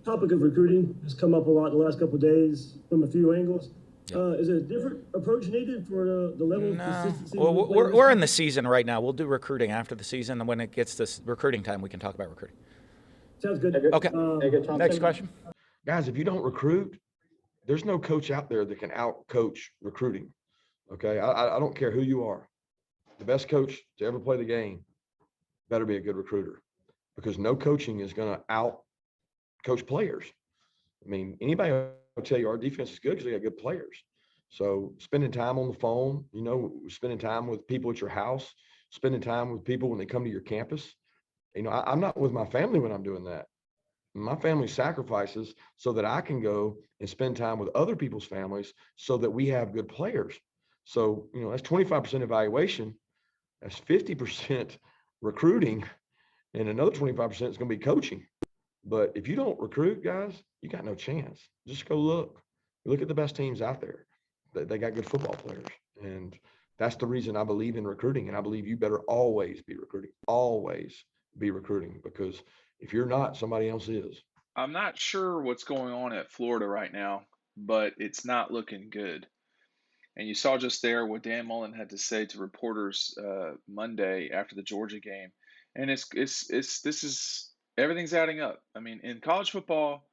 topic of recruiting has come up a lot the last couple of days from a few angles. Is it a different approach needed for the level of No. consistency? Well, we're in the season right now. We'll do recruiting after the season, and when it gets to recruiting time, we can talk about recruiting. Sounds good. Okay. Next question. Guys, if you don't recruit, there's no coach out there that can out coach recruiting. Okay. I don't care who you are. The best coach to ever play the game better be a good recruiter, because no coaching is going to out coach players. I mean, anybody will tell you our defense is good because they got good players. So spending time on the phone, spending time with people at your house, spending time with people when they come to your campus. I'm not with my family when I'm doing that. My family sacrifices so that I can go and spend time with other people's families so that we have good players. So, that's 25% evaluation. That's 50% recruiting, and another 25% is going to be coaching. But if you don't recruit, guys, you got no chance. Just go look. Look at the best teams out there. They got good football players. And that's the reason I believe in recruiting. And I believe you better always be recruiting. Always be recruiting, because if you're not, somebody else is. I'm not sure what's going on at Florida right now, but it's not looking good. And you saw just there what Dan Mullen had to say to reporters Monday after the Georgia game, and this is everything's adding up. I mean, in college football,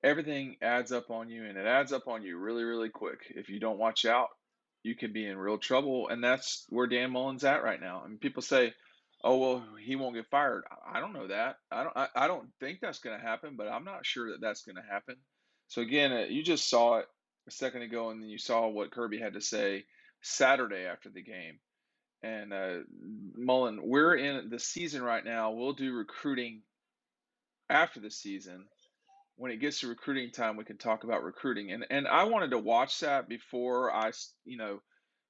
everything adds up on you, and it adds up on you really, really quick. If you don't watch out, you can be in real trouble, and that's where Dan Mullen's at right now. I mean, people say, "Oh, well, he won't get fired." I don't know that. I don't think that's going to happen, but I'm not sure that that's going to happen. So again, you just saw it a second ago, and then you saw what Kirby had to say Saturday after the game. And Mullen, we're in the season right now. We'll do recruiting after the season. When it gets to recruiting time, we can talk about recruiting. And I wanted to watch that before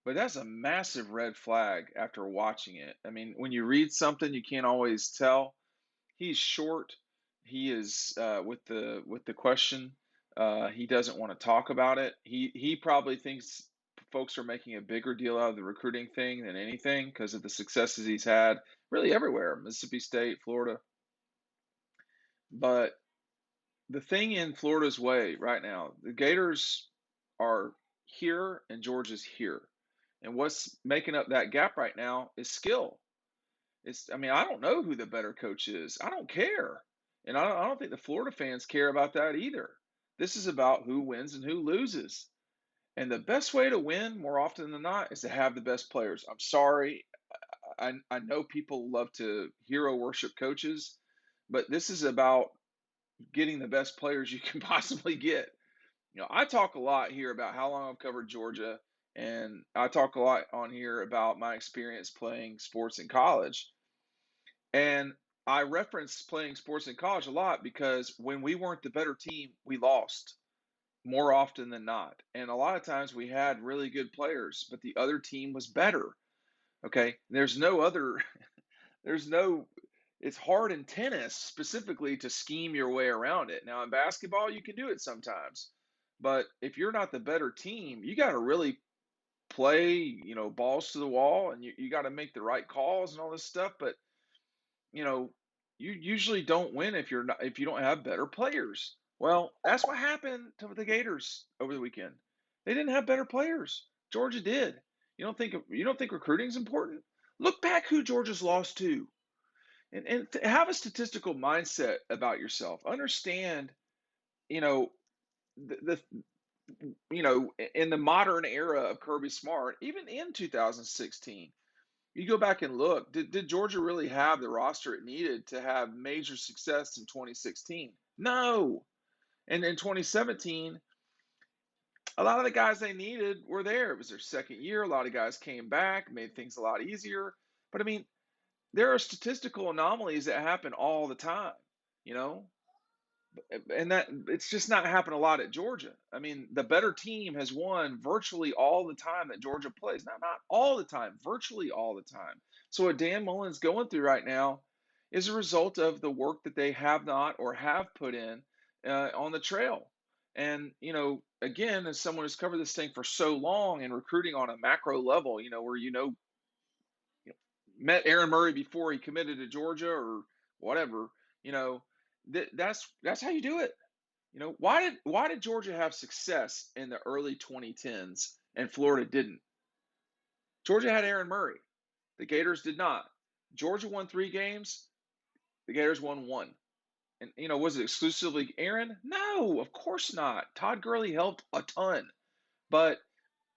but that's a massive red flag after watching it. I mean, when you read something, you can't always tell. He's short. He is with the question. He doesn't want to talk about it. He probably thinks folks are making a bigger deal out of the recruiting thing than anything because of the successes he's had really everywhere, Mississippi State, Florida. But the thing in Florida's way right now, the Gators are here and Georgia's here. And what's making up that gap right now is skill. I don't know who the better coach is. I don't care. And I don't think the Florida fans care about that either. This is about who wins and who loses. And the best way to win more often than not is to have the best players. I'm sorry. I know people love to hero worship coaches, but this is about getting the best players you can possibly get. I talk a lot here about how long I've covered Georgia, and I talk a lot on here about my experience playing sports in college. And I reference playing sports in college a lot because when we weren't the better team, we lost more often than not. And a lot of times we had really good players, but the other team was better. Okay. There's no other, there's no, it's hard in tennis specifically to scheme your way around it. Now in basketball, you can do it sometimes, but if you're not the better team, you got to really play, balls to the wall, and you got to make the right calls and all this stuff. But, you know, you usually don't win if you don't have better players. Well, that's what happened to the Gators over the weekend. They didn't have better players. Georgia did. You don't think recruiting is important? Look back who Georgia's lost to, and have a statistical mindset about yourself. Understand, you know, the in the modern era of Kirby Smart, even in 2016, you go back and look, did Georgia really have the roster it needed to have major success in 2016? No. And in 2017, a lot of the guys they needed were there. It was their second year. A lot of guys came back, made things a lot easier. But I mean, there are statistical anomalies that happen all the time, you know? And that it's just not happened a lot at Georgia. I mean, the better team has won virtually all the time that Georgia plays. Not all the time, virtually all the time. So what Dan Mullen's going through right now is a result of the work that they have not or have put in on the trail. And again, as someone who's covered this thing for so long and recruiting on a macro level, where met Aaron Murray before he committed to Georgia or whatever, that's how you do it. Why did Georgia have success in the early 2010s and Florida didn't? Georgia had Aaron Murray. The Gators did not. Georgia won 3 games. The Gators won 1. And was it exclusively Aaron? No, of course not. Todd Gurley helped a ton. But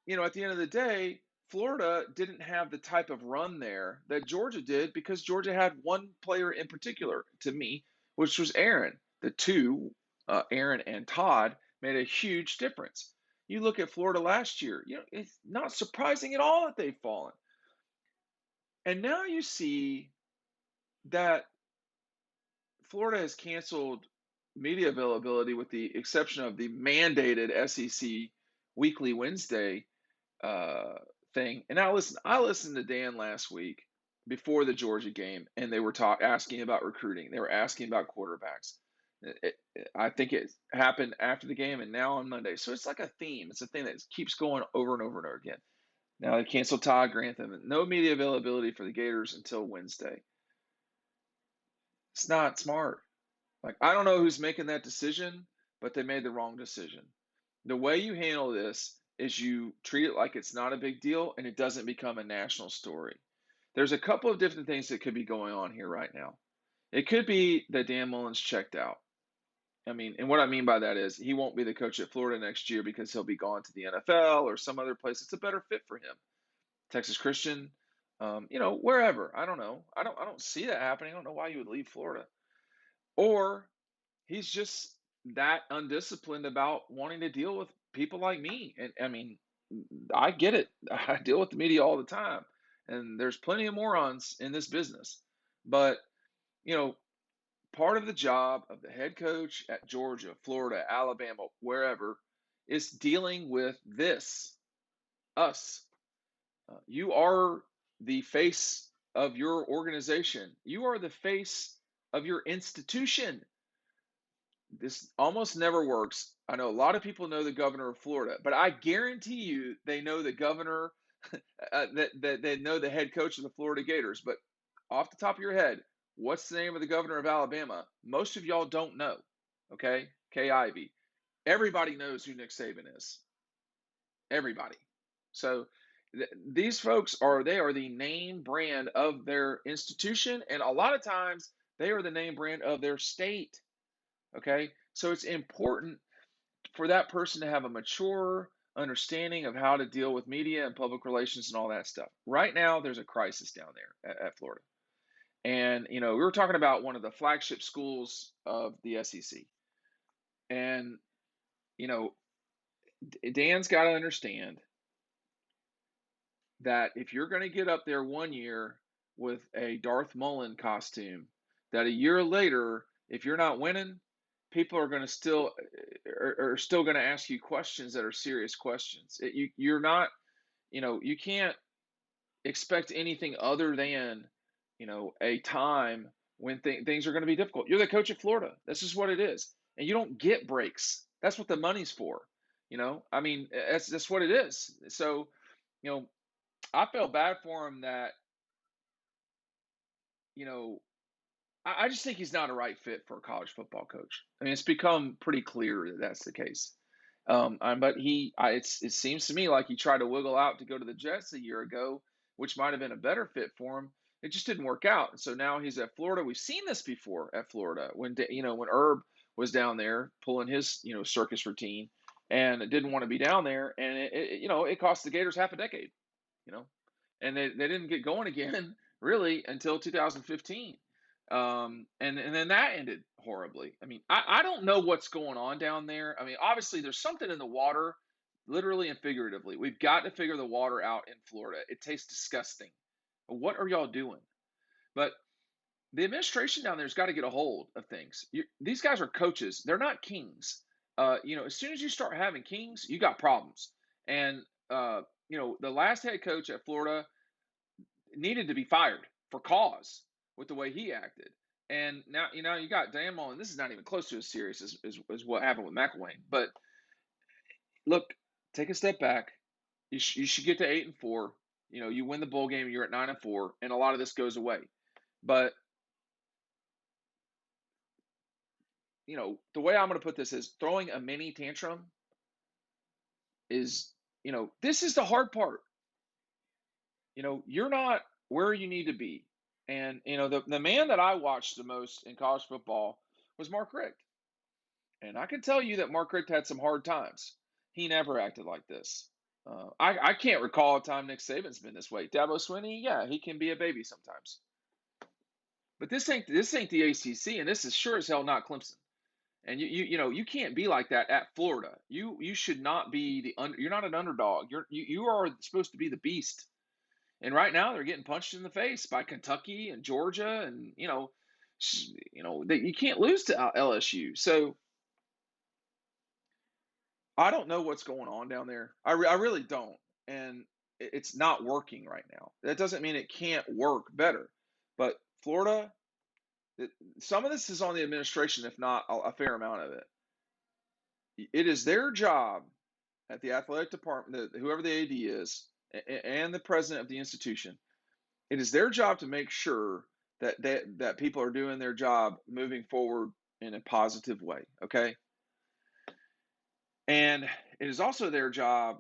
at the end of the day, Florida didn't have the type of run there that Georgia did because Georgia had one player in particular, to me, which was Aaron. The two, Aaron and Todd, made a huge difference. You look at Florida last year, it's not surprising at all that they've fallen. And now you see that Florida has canceled media availability with the exception of the mandated SEC Weekly Wednesday thing. And now listen, I listened to Dan last week before the Georgia game, and they were asking about recruiting. They were asking about quarterbacks. I think it happened after the game and now on Monday. So it's like a theme. It's a thing that keeps going over and over and over again. Now they canceled Todd Grantham. No media availability for the Gators until Wednesday. It's not smart. Like, I don't know who's making that decision, but they made the wrong decision. The way you handle this is you treat it like it's not a big deal and it doesn't become a national story. There's a couple of different things that could be going on here right now. It could be that Dan Mullen's checked out. And what I mean by that is he won't be the coach at Florida next year because he'll be gone to the NFL or some other place. It's a better fit for him. Texas Christian, wherever. I don't know. I don't see that happening. I don't know why you would leave Florida. Or he's just that undisciplined about wanting to deal with people like me. And I get it. I deal with the media all the time. And there's plenty of morons in this business. But, part of the job of the head coach at Georgia, Florida, Alabama, wherever, is dealing with us. You are the face of your organization. You are the face of your institution. This almost never works. I know a lot of people know the governor of Florida, but I guarantee you they know the governor, that they know the head coach of the Florida Gators. But off the top of your head, what's the name of the governor of Alabama? Most of y'all don't know. Okay, Kay Ivey. Everybody knows who Nick Saban is. Everybody. So these folks are the name brand of their institution, and a lot of times they are the name brand of their state. Okay, so it's important for that person to have a mature understanding of how to deal with media and public relations and all that stuff. Right now, there's a crisis down there at Florida. And, we were talking about one of the flagship schools of the SEC. And, Dan's got to understand that if you're going to get up there one year with a Darth Mullen costume, that a year later, if you're not winning, people are going to still going to ask you questions that are serious questions. You're not, you can't expect anything other than, a time when things are going to be difficult. You're the coach of Florida. This is what it is, and you don't get breaks. That's what the money's for. That's what it is. So, I felt bad for him that, I just think he's not a right fit for a college football coach. It's become pretty clear that that's the case. But it seems to me like he tried to wiggle out to go to the Jets a year ago, which might have been a better fit for him. It just didn't work out. So now he's at Florida. We've seen this before at Florida when Herb was down there pulling his circus routine and didn't want to be down there, and it cost the Gators half a decade, and they didn't get going again really until 2015. And then that ended horribly. I don't know what's going on down there. Obviously there's something in the water, literally and figuratively. We've got to figure the water out in Florida. It tastes disgusting. What are y'all doing? But the administration down there's got to get a hold of things. These guys are coaches. They're not kings. As soon as you start having kings, you got problems. And the last head coach at Florida needed to be fired for cause with the way he acted. And now, you got Dan Mullen. This is not even close to as serious as what happened with McElwain. But look, take a step back. You should get to 8-4. You win the bowl game, you're at 9-4, and a lot of this goes away. But the way I'm going to put this is throwing a mini tantrum is, this is the hard part. You're not where you need to be. And, the man that I watched the most in college football was Mark Richt. And I can tell you that Mark Richt had some hard times. He never acted like this. I can't recall a time Nick Saban's been this way. Dabo Swinney, yeah, he can be a baby sometimes. But this ain't the ACC, and this is sure as hell not Clemson. And you can't be like that at Florida. You should not be you're not an underdog. You are supposed to be the beast. And right now they're getting punched in the face by Kentucky and Georgia, and you can't lose to LSU. So I don't know what's going on down there. I really don't, and it's not working right now. That doesn't mean it can't work better, but Florida, some of this is on the administration, if not a fair amount of it. It is their job at the athletic department, whoever the AD is, and the president of the institution. It is their job to make sure that people are doing their job moving forward in a positive way. Okay. And it is also their job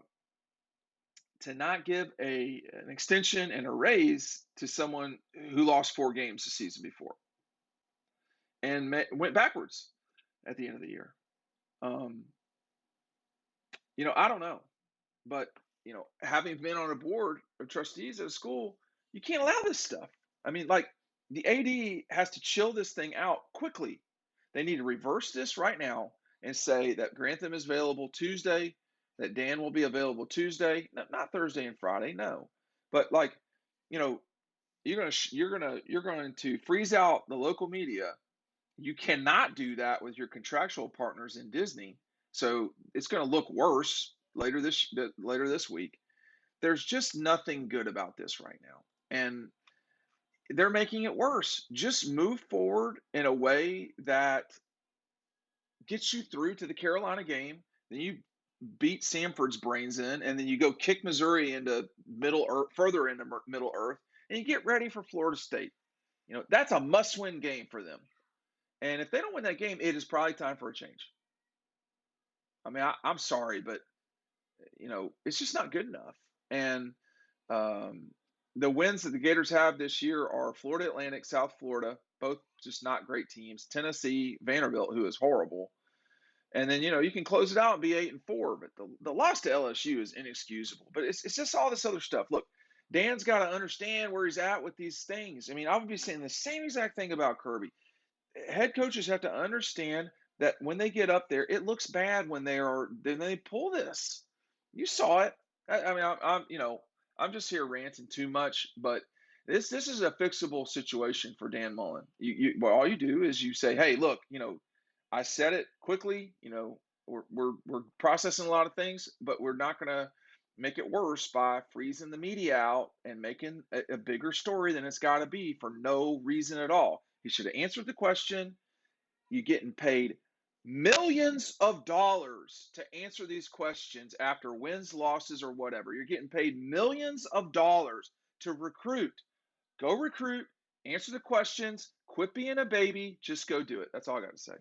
to not give an extension and a raise to someone who lost 4 games the season before and went backwards at the end of the year. I don't know, but having been on a board of trustees at a school, you can't allow this stuff. I mean, like, the AD has to chill this thing out quickly. They need to reverse this right now and say that Grantham is available Tuesday, that Dan will be available Tuesday, not Thursday and Friday, no. But you're going to freeze out the local media. You cannot do that with your contractual partners in Disney. So it's going to look worse later this week. There's just nothing good about this right now. And they're making it worse. Just move forward in a way that gets you through to the Carolina game. Then you beat Samford's brains in, and then you go kick Missouri into further into Middle Earth, and you get ready for Florida State. That's a must-win game for them. And if they don't win that game, it is probably time for a change. I mean, I'm sorry, but it's just not good enough. And the wins that the Gators have this year are Florida Atlantic, South Florida, both just not great teams. Tennessee, Vanderbilt, who is horrible. And then, you can close it out and be 8-4, but the loss to LSU is inexcusable. But it's just all this other stuff. Look, Dan's got to understand where he's at with these things. I mean, I would be saying the same exact thing about Kirby. Head coaches have to understand that when they get up there, it looks bad when they pull this. You saw it. I mean, I'm just here ranting too much, but this is a fixable situation for Dan Mullen. Well, all you do is you say, hey, look, I said it quickly. We're processing a lot of things, but we're not going to make it worse by freezing the media out and making a bigger story than it's got to be for no reason at all. He should have answered the question. You're getting paid millions of dollars to answer these questions after wins, losses, or whatever. You're getting paid millions of dollars to recruit. Go recruit, answer the questions, quit being a baby, just go do it. That's all I got to say.